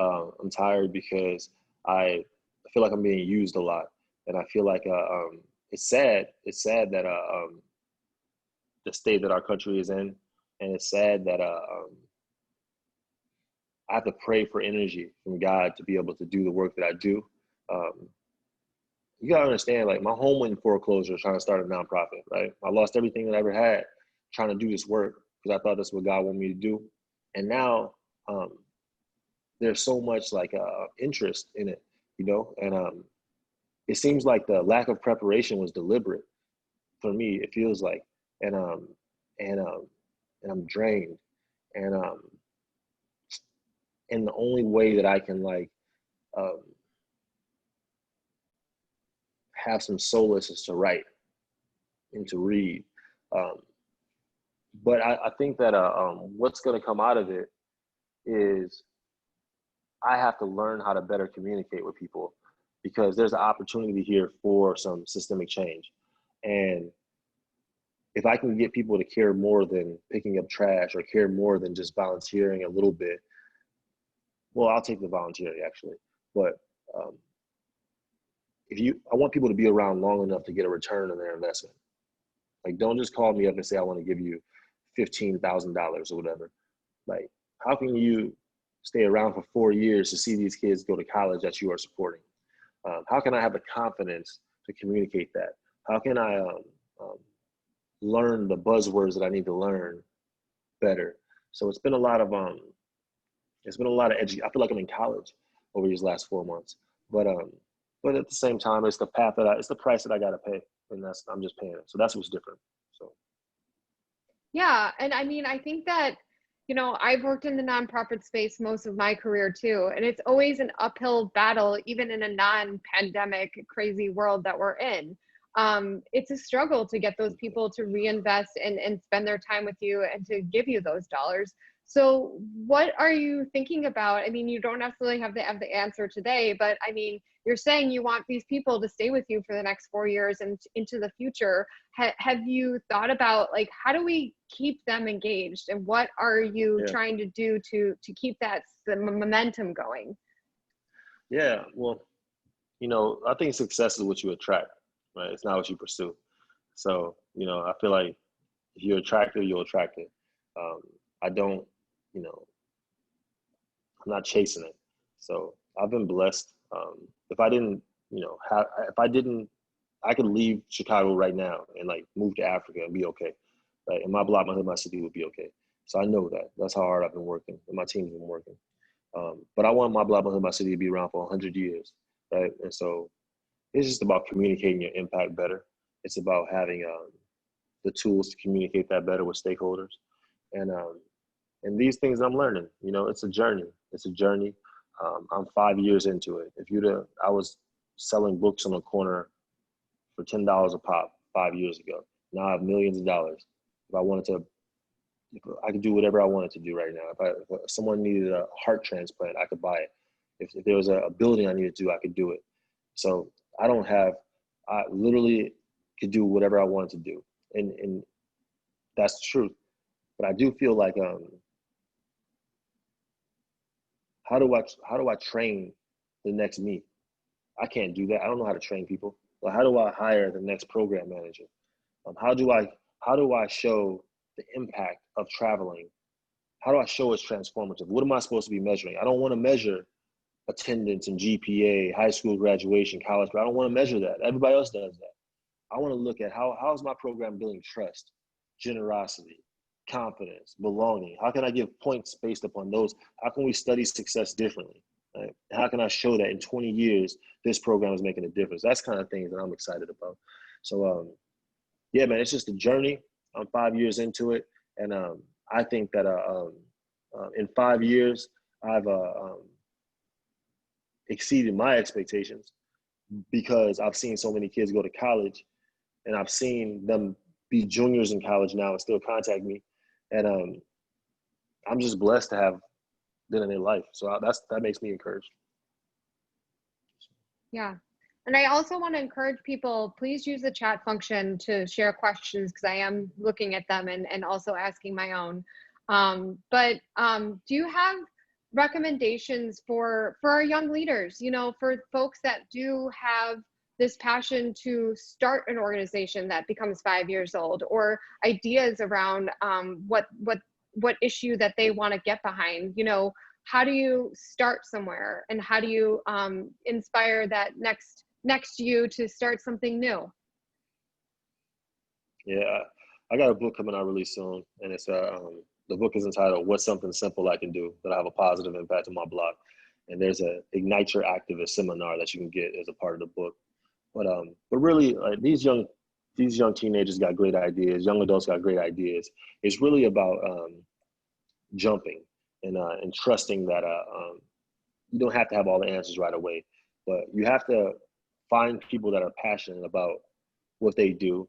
I'm tired because I feel like I'm being used a lot, and I feel like it's sad. It's sad that the state that our country is in, and it's sad that I have to pray for energy from God to be able to do the work that I do. You gotta understand, like, my home went in foreclosure trying to start a nonprofit, right? I lost everything that I ever had trying to do this work because I thought that's what God wanted me to do. And now there's so much like interest in it, you know? And it seems like the lack of preparation was deliberate for me, it feels like. And I'm drained. And the only way that I can like have some solace is to write and to read. But I think that what's going to come out of it is I have to learn how to better communicate with people, because there's an opportunity here for some systemic change. And if I can get people to care more than picking up trash, or care more than just volunteering a little bit, well, I'll take the volunteering actually. But I want people to be around long enough to get a return on their investment. Like, don't just call me up and say, I want to give you $15,000 or whatever. Like, how can you stay around for 4 years to see these kids go to college that you are supporting? How can I have the confidence to communicate that? How can I learn the buzzwords that I need to learn better? So it's been a lot of I feel like I'm in college over these last 4 months, but at the same time, it's the price that I got to pay, and I'm just paying it. So that's what's different. So. Yeah. And I mean, I think that, you know, I've worked in the nonprofit space most of my career too, and it's always an uphill battle, even in a non-pandemic crazy world that we're in. It's a struggle to get those people to reinvest and spend their time with you and to give you those dollars. So what are you thinking about? I mean, you don't necessarily have the answer today, but I mean, you're saying you want these people to stay with you for the next 4 years and into the future. Have you thought about, like, how do we keep them engaged, and what are you Yeah. trying to do to keep that momentum going? Yeah. Well, I think success is what you attract, right? It's not what you pursue. So, I feel like if you're attractive, you'll attract it. I don't, I'm not chasing it. So I've been blessed. If I didn't, if I didn't, I could leave Chicago right now and like move to Africa and be okay, right? And my block, my hood, my city would be okay. So I know that. That's how hard I've been working, and my team's been working. But I want my block, my hood, my city to be around for 100 years, right? And so it's just about communicating your impact better. It's about having the tools to communicate that better with stakeholders, and these things I'm learning. It's a journey. It's a journey. I'm 5 years into it. I was selling books on the corner for $10 a pop 5 years ago. Now I have millions of dollars. If I wanted to, I could do whatever I wanted to do right now. If someone needed a heart transplant, I could buy it. If there was a building I needed to do, I could do it. So I literally could do whatever I wanted to do. And that's the truth. But I do feel like, how do I train the next me? I can't do that. I don't know how to train people. Well, how do I hire the next program manager? How do I show the impact of traveling? How do I show it's transformative? What am I supposed to be measuring? I don't want to measure attendance and GPA, high school graduation, college, but I don't want to measure that. Everybody else does that. I want to look at how's my program building trust, generosity, confidence, belonging. How can I give points based upon those? How can we study success differently? Right? How can I show that in 20 years, this program is making a difference? That's kind of things that I'm excited about. So, yeah, man, it's just a journey. I'm 5 years into it. And I think that in 5 years, I've exceeded my expectations because I've seen so many kids go to college, and I've seen them be juniors in college now and still contact me. And I'm just blessed to have been in their life. So that makes me encouraged. Yeah. And I also want to encourage people, please use the chat function to share questions, because I am looking at them and also asking my own. But do you have recommendations for our young leaders, for folks that do have this passion to start an organization that becomes 5 years old, or ideas around what issue that they want to get behind? How do you start somewhere, and how do you inspire that next you to start something new? Yeah, I got a book coming out really soon, and it's the book is entitled "What's Something Simple I Can Do That I Have a Positive Impact on My Block." And there's a Ignite Your Activist seminar that you can get as a part of the book. But really, these young teenagers got great ideas. Young adults got great ideas. It's really about jumping and trusting that you don't have to have all the answers right away, but you have to find people that are passionate about what they do,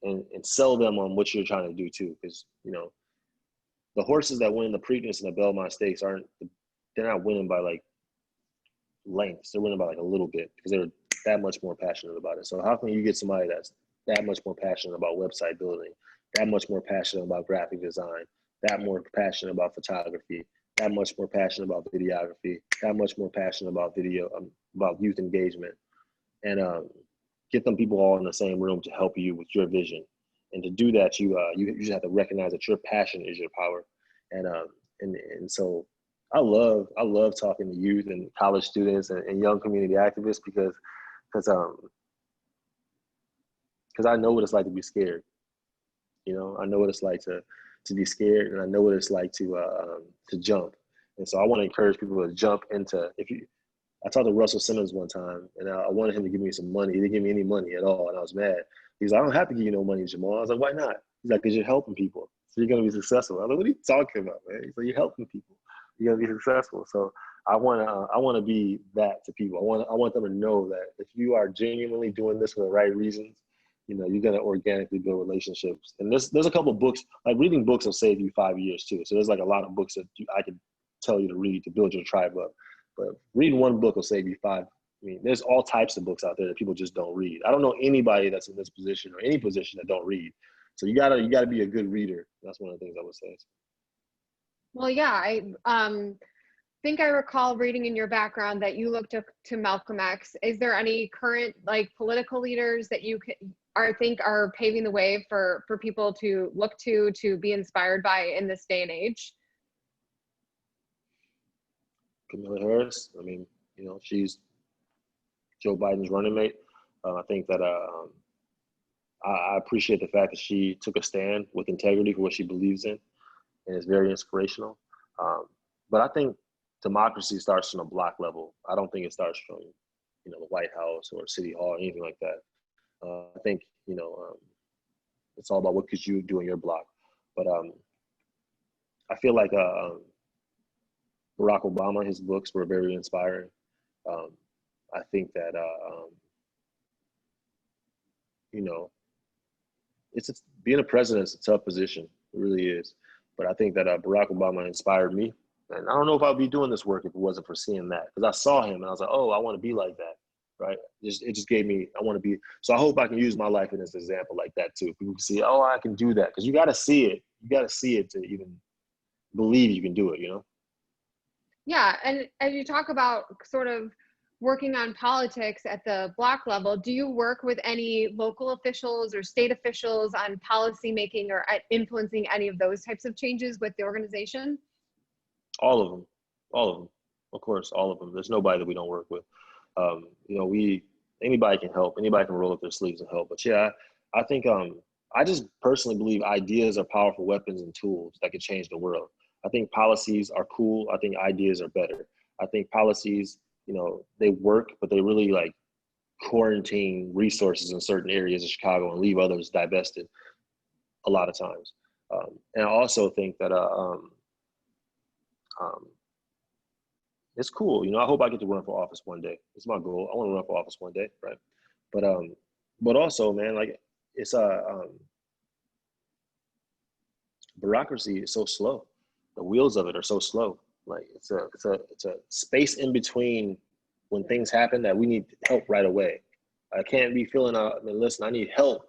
and sell them on what you're trying to do too. Because the horses that win the Preakness and the Belmont Stakes they're not winning by like lengths. They're winning by like a little bit because they're that much more passionate about it. So how can you get somebody that's that much more passionate about website building, that much more passionate about graphic design, that more passionate about photography, that much more passionate about videography, that much more passionate about about youth engagement, and get them people all in the same room to help you with your vision. And to do that, you just have to recognize that your passion is your power. And so I love talking to youth and college students and young community activists because I know what it's like to be scared. I know what it's like to be scared, and I know what it's like to jump. And so I want to encourage people to jump into. I talked to Russell Simmons one time, and I wanted him to give me some money. He didn't give me any money at all, and I was mad. He's like, "I don't have to give you no money, Jahmal." I was like, "Why not?" He's like, "Because you're helping people, so you're gonna be successful." I was like, "What are you talking about, man?" He's like, "You're helping people, you're gonna be successful." So I wanna be that to people. I want them to know that if you are genuinely doing this for the right reasons, you got to organically build relationships. And there's a couple of books, like reading books will save you 5 years too. So there's like a lot of books that I can tell you to read to build your tribe up. But reading one book will save you 5. I mean, there's all types of books out there that people just don't read. I don't know anybody that's in this position or any position that don't read. So you gotta be a good reader. That's one of the things I would say. Well, yeah, I think I recall reading in your background that you looked up to Malcolm X. Is there any current like political leaders that you think are paving the way for people to look to be inspired by in this day and age? Kamala Harris. I mean, she's Joe Biden's running mate. I think that I appreciate the fact that she took a stand with integrity for what she believes in, and it's very inspirational. But I think democracy starts on a block level. I don't think it starts from, the White House or City Hall or anything like that. I think, it's all about what could you do in your block. But I feel like Barack Obama, his books were very inspiring. I think that, being a president is a tough position. It really is. But I think that Barack Obama inspired me. And I don't know if I'd be doing this work if it wasn't for seeing that. Because I saw him and I was like, oh, I want to be like that, right? It just gave me, I want to be. So I hope I can use my life in this example like that too. People can see, oh, I can do that. Because you got to see it. You got to see it to even believe you can do it, Yeah, and as you talk about sort of working on politics at the block level, do you work with any local officials or state officials on policy making or influencing any of those types of changes with the organization? All of them, of course, all of them. There's nobody that we don't work with. Anybody can help. Anybody can roll up their sleeves and help. But yeah, I think I just personally believe ideas are powerful weapons and tools that can change the world. I think policies are cool. I think ideas are better. I think policies, they work, but they really like quarantine resources in certain areas of Chicago and leave others divested a lot of times. And I also think that it's cool. I hope I get to run for office one day. It's my goal. I want to run for office one day, right? But also, man, like it's bureaucracy is so slow. The wheels of it are so slow. Like it's a space in between when things happen that we need help right away. I can't be filling out. I mean, listen, I need help.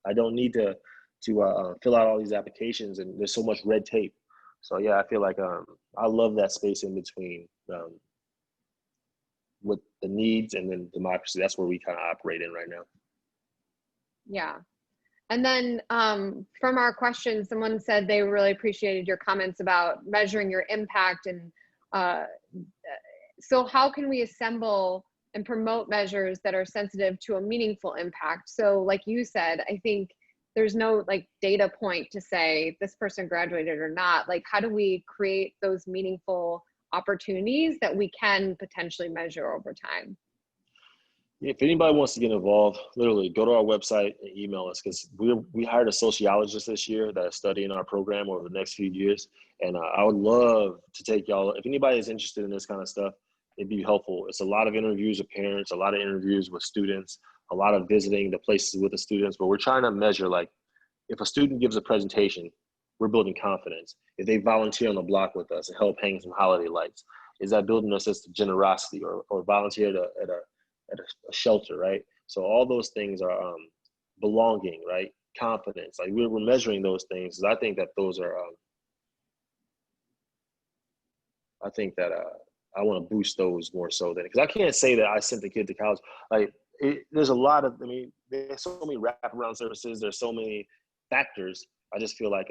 I don't need to fill out all these applications, and there's so much red tape. So yeah, I feel like I love that space in between with the needs and then democracy. That's where we kind of operate in right now. Yeah. And then from our questions, someone said they really appreciated your comments about measuring your impact. And so how can we assemble and promote measures that are sensitive to a meaningful impact? So like you said, I think there's no like data point to say this person graduated or not. Like, how do we create those meaningful opportunities that we can potentially measure over time? If anybody wants to get involved, literally go to our website and email us, because we hired a sociologist this year that is studying our program over the next few years. And I would love to take y'all, if anybody is interested in this kind of stuff, it'd be helpful. It's a lot of interviews with parents, a lot of interviews with students, a lot of visiting the places with the students, but we're trying to measure, like, if a student gives a presentation, we're building confidence. If they volunteer on the block with us and help hang some holiday lights, is that building a sense of generosity, or volunteer at a shelter, right? So all those things are belonging, right? Confidence. Like we're measuring those things. I think that those are, I think that I want to boost those more so than, because I can't say that I sent the kid to college. Like there's a lot of, there's so many wraparound services. There's so many factors. I just feel like,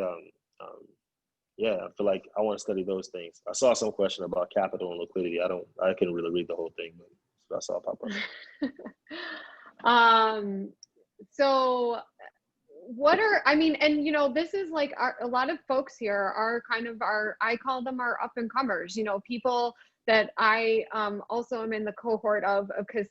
yeah, I feel like I want to study those things. I saw some question about capital and liquidity. I couldn't really read the whole thing, but that's all pop up. So what are, and this is like a lot of folks here are kind of I call them our up and comers, people that I also am in the cohort of, because,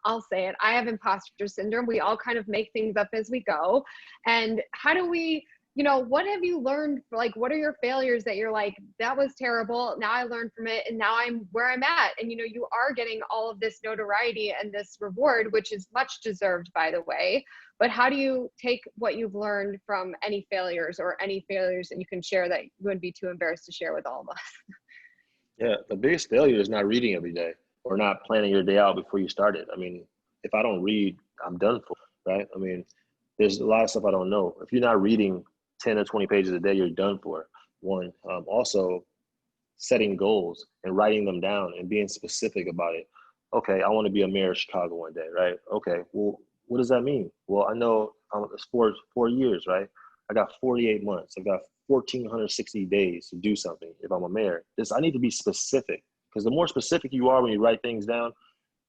I'll say it, I have imposter syndrome. We all kind of make things up as we go. And how do we, what have you learned? Like, what are your failures that you're like, that was terrible. Now I learned from it and now I'm where I'm at. And, you are getting all of this notoriety and this reward, which is much deserved, by the way. But how do you take what you've learned from any failures that you can share that you wouldn't be too embarrassed to share with all of us? Yeah, the biggest failure is not reading every day or not planning your day out before you start it. I mean, if I don't read, I'm done for, right? I mean, there's a lot of stuff I don't know. If you're not reading 10 or 20 pages a day, you're done for. One, also setting goals and writing them down and being specific about it. Okay, I want to be a mayor of Chicago one day, right? Okay, well, what does that mean? Well, I know it's 4 years, right? I got 48 months. I've got 1,460 days to do something if I'm a mayor. I need to be specific, because the more specific you are when you write things down,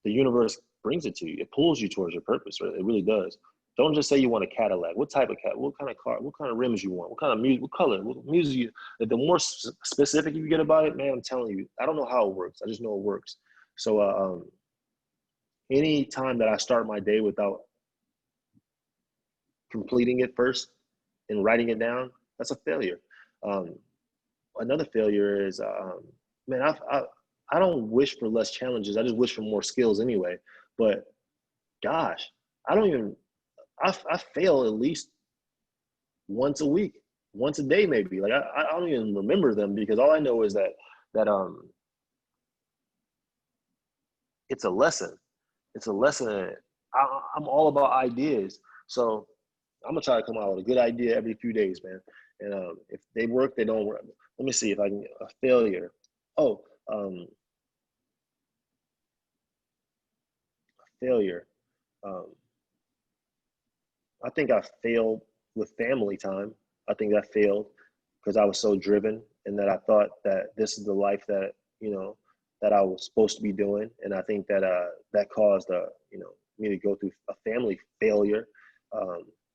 the universe brings it to you. It pulls you towards your purpose, right? It really does. Don't just say you want a Cadillac. What type of cat? What kind of car? What kind of rims you want? What kind of music? What color? What music? The more specific you get about it, man, I'm telling you, I don't know how it works. I just know it works. So any time that I start my day without completing it first and writing it down, that's a failure. Another failure is, man, I don't wish for less challenges. I just wish for more skills anyway. But gosh, I fail at least once a week, once a day maybe. Like I don't even remember them, because all I know is that it's a lesson. It's a lesson. I'm all about ideas. So I'm gonna try to come out with a good idea every few days, man. And if they work, they don't work. Let me see if I can a failure. Oh, failure. I think I failed with family time. I think that failed because I was so driven, and that I thought that this is the life that, that I was supposed to be doing. And I think that that caused me to go through a family failure.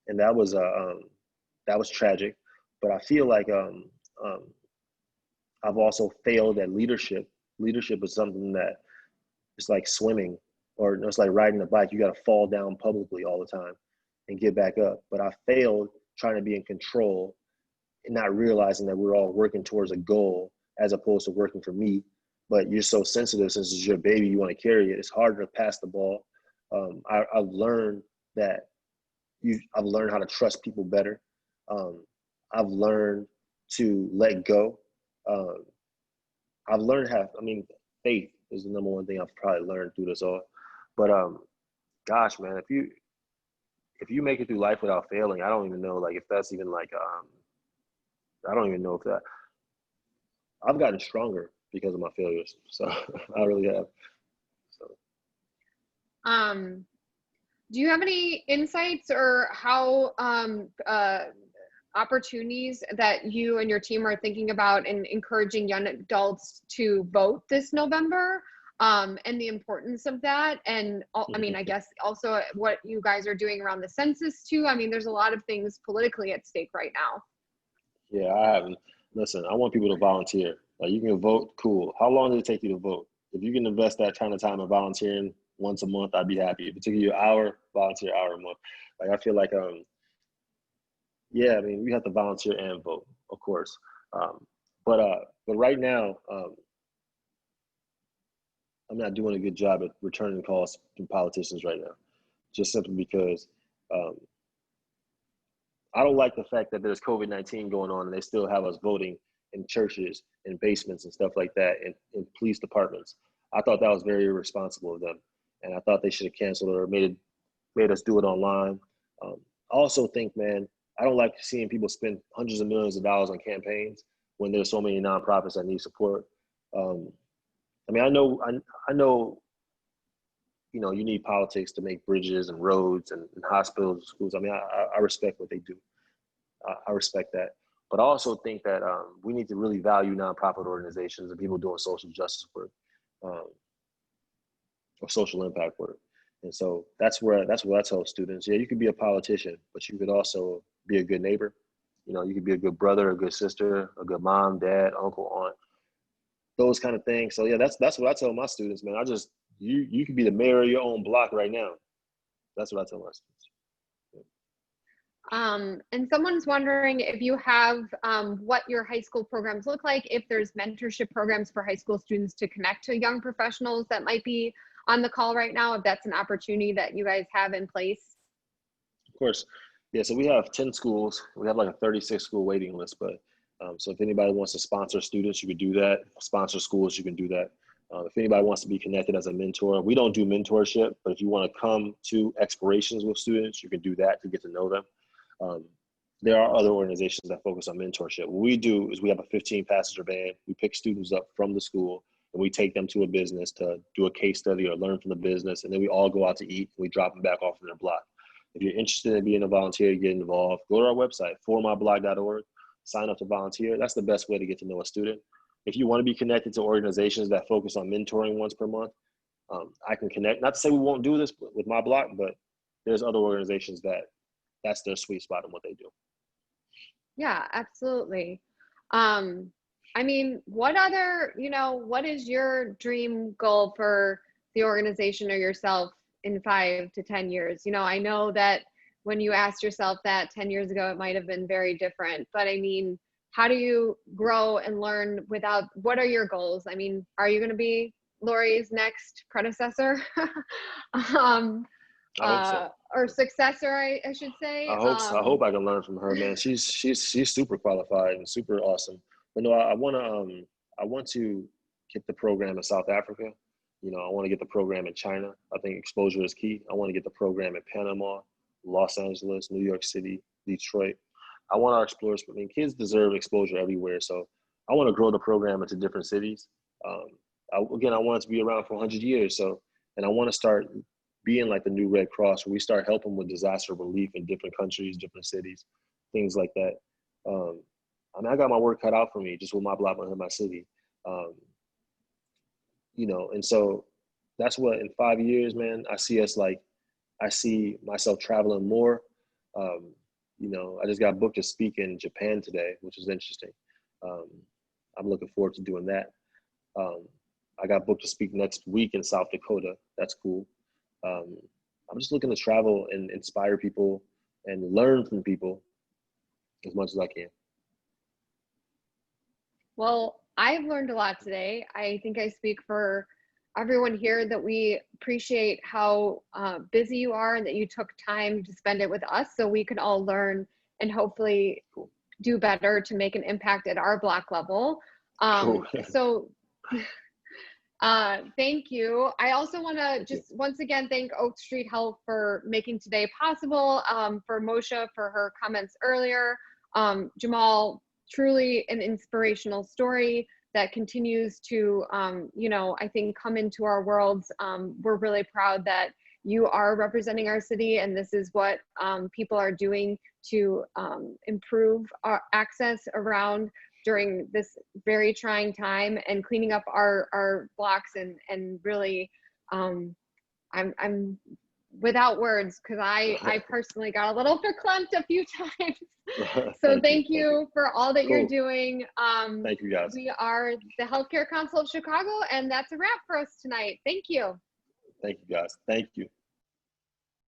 And that was tragic. But I feel like I've also failed at leadership. Leadership is something that it's like swimming, or it's like riding a bike. You got to fall down publicly all the time and get back up. But I failed trying to be in control and not realizing that we're all working towards a goal as opposed to working for me. But you're so sensitive, since it's your baby, you want to carry it. It's harder to pass the ball. I've learned that I've learned how to trust people better. I've learned to let go. I've learned faith is the number one thing I've probably learned through this all. But gosh, man, if you make it through life without failing, I don't even know, like, if that's even like, I don't even know if that, I've gotten stronger because of my failures. So I really have. So. Do you have any insights or how opportunities that you and your team are thinking about in encouraging young adults to vote this November, and the importance of that? And I mean, I guess also what you guys are doing around the census too. I mean, there's a lot of things politically at stake right now. Yeah, I haven't. Listen, I want people to volunteer. Like, you can vote, cool. How long does it take you to vote? If you can invest that kind of time in volunteering once a month, I'd be happy. If it took you an hour, volunteer hour a month. Like, I feel like, yeah, I mean, we have to volunteer and vote, of course. But right now, I'm not doing a good job at returning calls from politicians right now, just simply because I don't like the fact that there's COVID-19 going on and they still have us voting in churches and basements and stuff like that, and in police departments. I thought that was very irresponsible of them, and I thought they should have canceled it or made us do it online. I also think, man, I don't like seeing people spend hundreds of millions of dollars on campaigns when there's so many nonprofits that need support. I mean, I know, you need politics to make bridges and roads and hospitals and schools. I mean, I respect what they do. I respect that. But I also think that we need to really value nonprofit organizations and people doing social justice work, or social impact work. And so that's what I tell students. Yeah, you could be a politician, but you could also be a good neighbor. You could be a good brother, a good sister, a good mom, dad, uncle, aunt, those kind of things. So yeah, that's what I tell my students, man. You could be the mayor of your own block right now. That's what I tell my students. And someone's wondering if you have what your high school programs look like, if there's mentorship programs for high school students to connect to young professionals that might be on the call right now, if that's an opportunity that you guys have in place. Of course. Yeah, so we have 10 schools. We have like a 36 school waiting list, but so if anybody wants to sponsor students, you can do that. Sponsor schools, you can do that. If anybody wants to be connected as a mentor, we don't do mentorship, but if you want to come to explorations with students, you can do that to get to know them. There are other organizations that focus on mentorship. What we do is we have a 15-passenger van. We pick students up from the school and we take them to a business to do a case study or learn from the business. And then we all go out to eat and we drop them back off in their block. If you're interested in being a volunteer, getting involved, go to our website, formyblog.org, sign up to volunteer. That's the best way to get to know a student. If you want to be connected to organizations that focus on mentoring once per month, I can connect. Not to say we won't do this with my block, but there's other organizations that's their sweet spot in what they do. Yeah, absolutely. I mean, what other, what is your dream goal for the organization or yourself in 5 to 10 years? I know that when you asked yourself that 10 years ago, it might have been very different, but I mean, how do you grow and learn what are your goals? I mean, are you going to be Lori's next predecessor? I hope so. Or successor, I should say. I hope so. I hope I can learn from her, man. She's super qualified and super awesome. But no, I want to get the program in South Africa. I want to get the program in China. I think exposure is key. I want to get the program in Panama, Los Angeles, New York City, Detroit. I want our explorers. I mean, kids deserve exposure everywhere. So I want to grow the program into different cities. I want it to be around for 100 years. So, and I want to start being like the new Red Cross, where we start helping with disaster relief in different countries, different cities, things like that. I mean, I got my work cut out for me just with my block in my city. And so that's what in 5 years, man, I see myself traveling more. I just got booked to speak in Japan today, which is interesting. I'm looking forward to doing that. I got booked to speak next week in South Dakota. That's cool. I'm just looking to travel and inspire people and learn from people as much as I can. Well, I've learned a lot today. I think I speak for everyone here that we appreciate how busy you are and that you took time to spend it with us so we can all learn and hopefully do better to make an impact at our block level. Cool. So thank you. I also want to just once again thank Oak Street Health for making today possible, for Moshe for her comments earlier. Jahmal, truly an inspirational story that continues to, I think come into our worlds. We're really proud that you are representing our city, and this is what people are doing to improve our access around during this very trying time and cleaning up our blocks and really, I'm without words because I personally got a little verklempt a few times. So thank you for all that you're doing. Thank you, guys. We are the Healthcare Council of Chicago, and that's a wrap for us tonight. Thank you. Thank you, guys. Thank you.